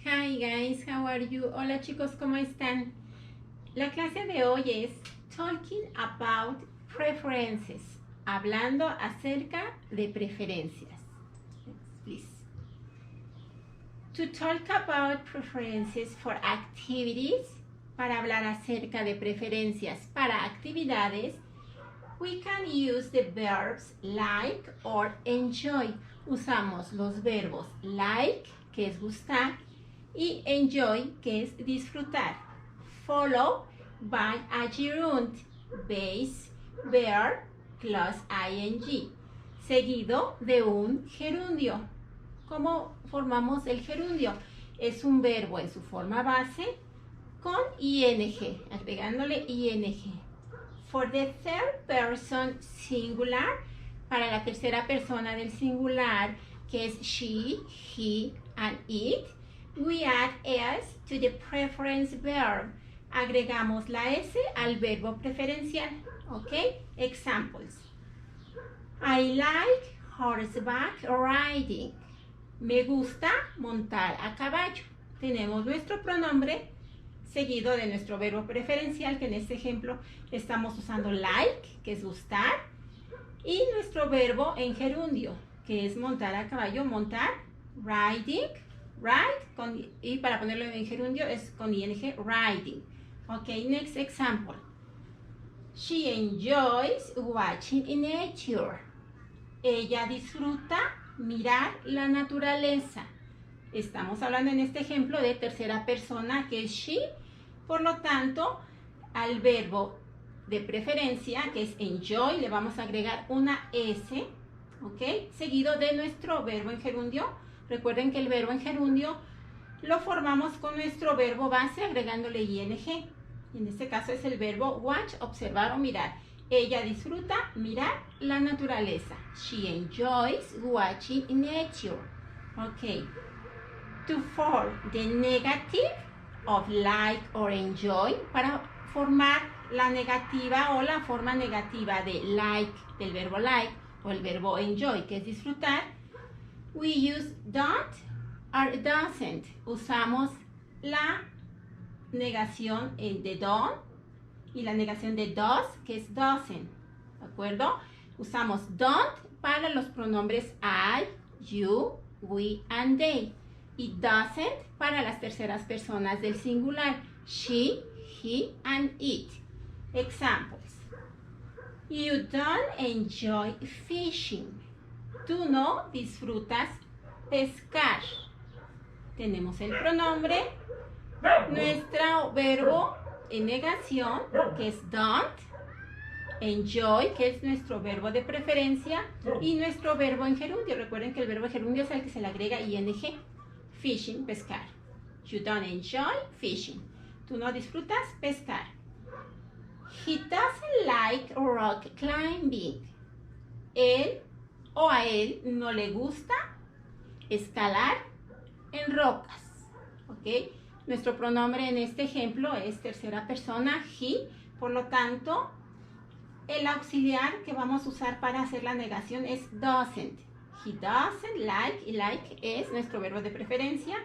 Hi guys, how are you? Hola chicos, ¿cómo están? La clase de hoy es Talking about Preferences, hablando acerca de preferencias. Please. To talk about preferences for activities, para hablar acerca de preferencias para actividades, we can use the verbs like or enjoy. Usamos los verbos like, que es gustar, y enjoy, que es disfrutar, followed by a gerund, base verb plus ing, seguido de un gerundio. ¿Cómo formamos el gerundio? Es un verbo en su forma base con ing, agregándole ing. For the third person singular, para la tercera persona del singular, que es she, he, and it, we add s to the preference verb. Agregamos la s al verbo preferencial. ¿Ok? Examples. I like horseback riding. Me gusta montar a caballo. Tenemos nuestro pronombre seguido de nuestro verbo preferencial, que en este ejemplo estamos usando like, que es gustar, y nuestro verbo en gerundio, que es montar a caballo, montar, riding, ride, y para ponerlo en gerundio es con ing, riding. Ok, next example. She enjoys watching nature. Ella disfruta mirar la naturaleza. Estamos hablando en este ejemplo de tercera persona, que es she. Por lo tanto, al verbo de preferencia, que es enjoy, le vamos a agregar una s, ¿ok? Seguido de nuestro verbo en gerundio. Recuerden que el verbo en gerundio lo formamos con nuestro verbo base agregándole ing. En este caso es el verbo watch, observar o mirar. Ella disfruta mirar la naturaleza. She enjoys watching nature. Ok. To form the negative of like or enjoy, para formar la negativa o la forma negativa de like, del verbo like, o el verbo enjoy, que es disfrutar, we use don't or doesn't. Usamos la negación de don't y la negación de does, que es doesn't. ¿De acuerdo? Usamos don't para los pronombres I, you, we, and they. Y doesn't para las terceras personas del singular, she, he, and it. Examples. You don't enjoy fishing. Tú no disfrutas pescar. Tenemos el pronombre, nuestro verbo en negación, que es don't, enjoy, que es nuestro verbo de preferencia, y nuestro verbo en gerundio. Recuerden que el verbo en gerundio es el que se le agrega ing. Fishing, pescar. You don't enjoy fishing. Tú no disfrutas pescar. He doesn't like rock climbing. Él o a él no le gusta escalar en rocas. ¿Ok? Nuestro pronombre en este ejemplo es tercera persona, he. Por lo tanto, el auxiliar que vamos a usar para hacer la negación es doesn't. He doesn't like, y like es nuestro verbo de preferencia,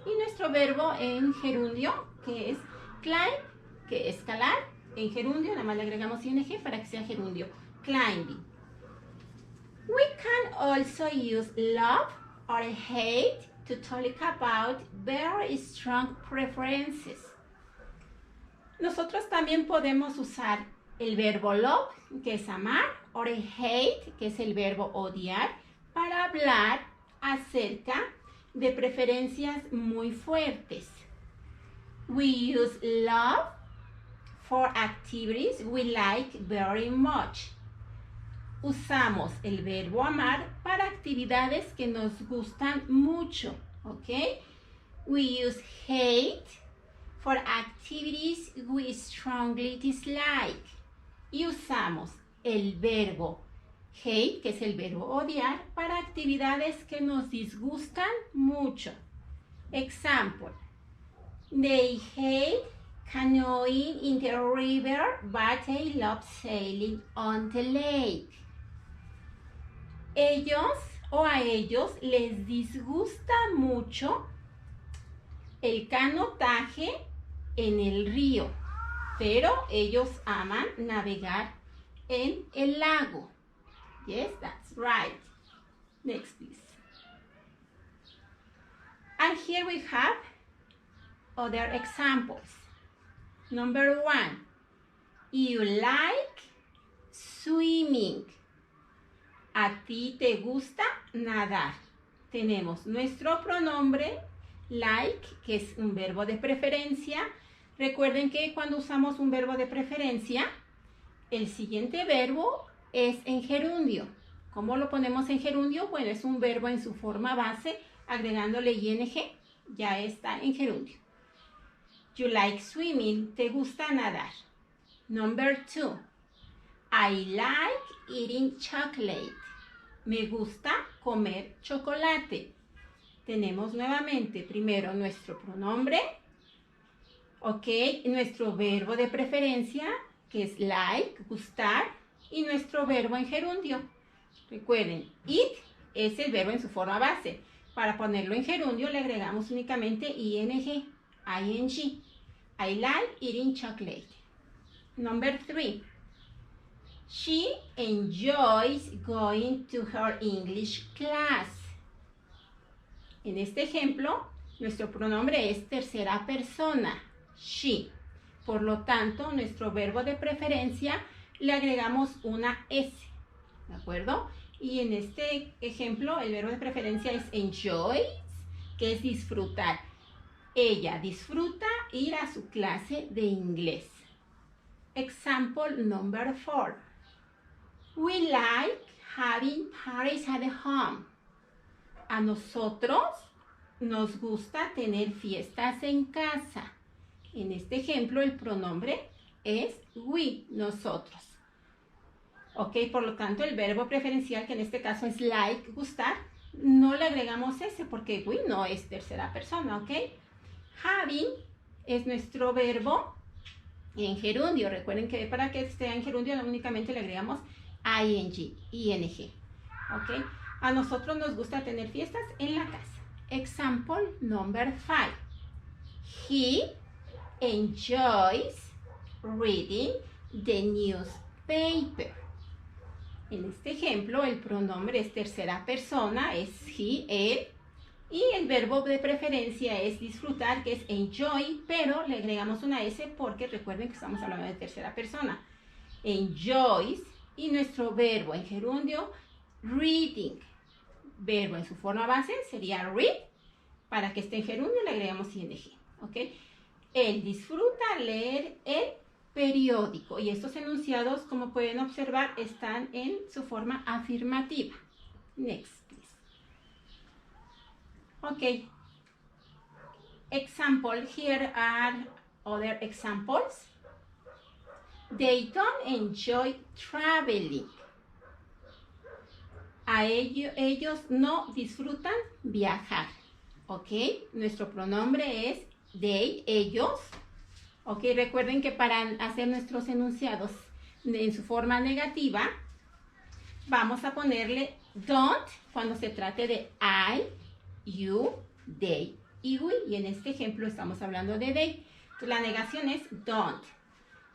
y nuestro verbo en gerundio, que es climb, que es escalar, en gerundio, nada más le agregamos ing para que sea gerundio, climbing. We can also use love or hate to talk about very strong preferences. Nosotros también podemos usar el verbo love, que es amar, o hate, que es el verbo odiar, para hablar acerca de preferencias muy fuertes. We use love for activities we like very much. Usamos el verbo amar para actividades que nos gustan mucho, ¿ok? We use hate for activities we strongly dislike. Y usamos el verbo hate, que es el verbo odiar, para actividades que nos disgustan mucho. Example. They hate canoeing in the river, but they love sailing on the lake. Ellos o a ellos les disgusta mucho el canotaje en el río, pero ellos aman navegar en el lago. Yes, that's right. Next, please. And here we have other examples. Number 1, you like swimming. A ti te gusta nadar. Tenemos nuestro pronombre like, que es un verbo de preferencia. Recuerden que cuando usamos un verbo de preferencia, el siguiente verbo es en gerundio. ¿Cómo lo ponemos en gerundio? Bueno, es un verbo en su forma base, agregándole ing, ya está en gerundio. You like swimming, te gusta nadar. Number 2, I like eating chocolate. Me gusta comer chocolate. Tenemos nuevamente primero nuestro pronombre, ok, nuestro verbo de preferencia, que es like, gustar, y nuestro verbo en gerundio. Recuerden, eat es el verbo en su forma base. Para ponerlo en gerundio le agregamos únicamente ing, ing. I like eating chocolate. Number 3. She enjoys going to her English class. En este ejemplo, nuestro pronombre es tercera persona, she. Por lo tanto, nuestro verbo de preferencia le agregamos una S, ¿de acuerdo? Y en este ejemplo, el verbo de preferencia es enjoys, que es disfrutar. Ella disfruta ir a su clase de inglés. Example number 4. We like having parties at home. A nosotros nos gusta tener fiestas en casa. En este ejemplo, el pronombre es we, nosotros. Ok, por lo tanto, el verbo preferencial, que en este caso es like, gustar, no le agregamos ese porque we no es tercera persona, ok. Having es nuestro verbo en gerundio. Recuerden que para que esté en gerundio únicamente le agregamos ing, ok. A nosotros nos gusta tener fiestas en la casa. Example number 5. He enjoys reading the newspaper. En este ejemplo, el pronombre es tercera persona, es he, él, y el verbo de preferencia es disfrutar, que es enjoy, pero le agregamos una S porque recuerden que estamos hablando de tercera persona. Enjoys, y nuestro verbo en gerundio, reading. Verbo en su forma base sería read. Para que esté en gerundio le agregamos ing, ¿ok? Él disfruta leer el periódico. Y estos enunciados, como pueden observar, están en su forma afirmativa. Next, please. Ok. Example, here are other examples. They don't enjoy traveling. A ellos no disfrutan viajar, ¿ok? Nuestro pronombre es they, ellos, ¿ok? Recuerden que para hacer nuestros enunciados en su forma negativa, vamos a ponerle don't cuando se trate de I, you, they y we. Y en este ejemplo estamos hablando de they. Entonces la negación es don't.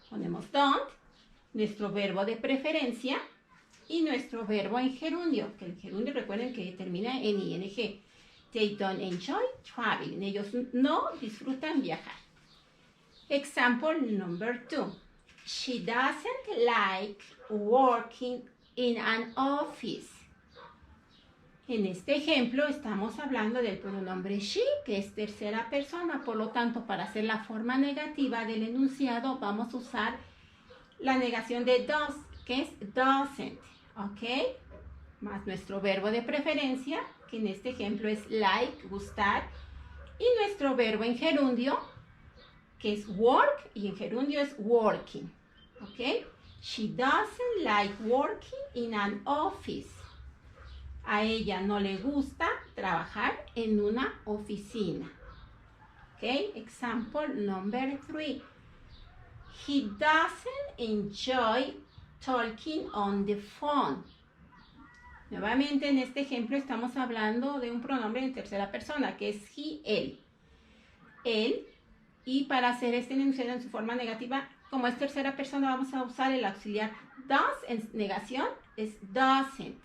Ponemos don't, nuestro verbo de preferencia, y nuestro verbo en gerundio, que el gerundio recuerden que termina en ing. They don't enjoy traveling. Ellos no disfrutan viajar. Example number 2. She doesn't like working in an office. En este ejemplo estamos hablando del pronombre she, que es tercera persona. Por lo tanto, para hacer la forma negativa del enunciado, vamos a usar la negación de does, que es doesn't. ¿Ok? Más nuestro verbo de preferencia, que en este ejemplo es like, gustar, y nuestro verbo en gerundio, que es work, y en gerundio es working. ¿Ok? She doesn't like working in an office. A ella no le gusta trabajar en una oficina. ¿Ok? Example number 3. He doesn't enjoy talking on the phone. Nuevamente en este ejemplo estamos hablando de un pronombre en tercera persona, que es he, él. él. Y para hacer este enunciado en su forma negativa, como es tercera persona, vamos a usar el auxiliar does en negación, es doesn't.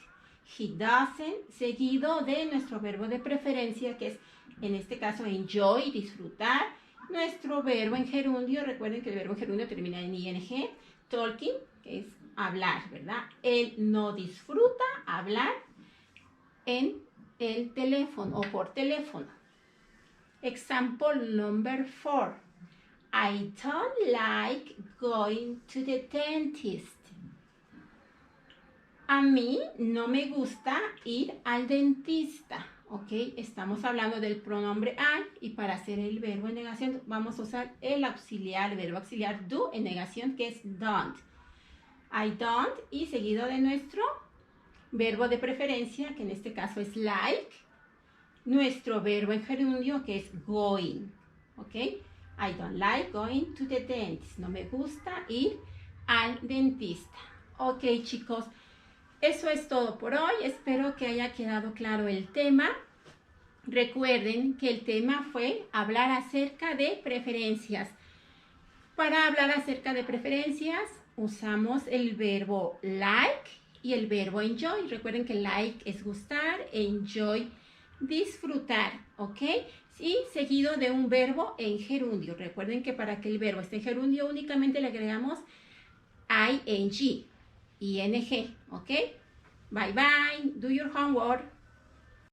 He doesn't, seguido de nuestro verbo de preferencia, que es en este caso enjoy, disfrutar. Nuestro verbo en gerundio, recuerden que el verbo en gerundio termina en ing, talking, que es hablar, ¿verdad? Él no disfruta hablar en el teléfono o por teléfono. Example number 4. I don't like going to the dentist. A mí no me gusta ir al dentista, ¿ok? Estamos hablando del pronombre I y para hacer el verbo en negación vamos a usar el auxiliar, el verbo auxiliar do en negación, que es don't. I don't y seguido de nuestro verbo de preferencia, que en este caso es like, nuestro verbo en gerundio, que es going, ¿ok? I don't like going to the dentist. No me gusta ir al dentista. Ok, chicos, eso es todo por hoy. Espero que haya quedado claro el tema. Recuerden que el tema fue hablar acerca de preferencias. Para hablar acerca de preferencias, usamos el verbo like y el verbo enjoy. Recuerden que like es gustar, enjoy disfrutar, ¿ok? Y seguido de un verbo en gerundio. Recuerden que para que el verbo esté en gerundio únicamente le agregamos ing, ing, ¿ok? Bye bye, do your homework.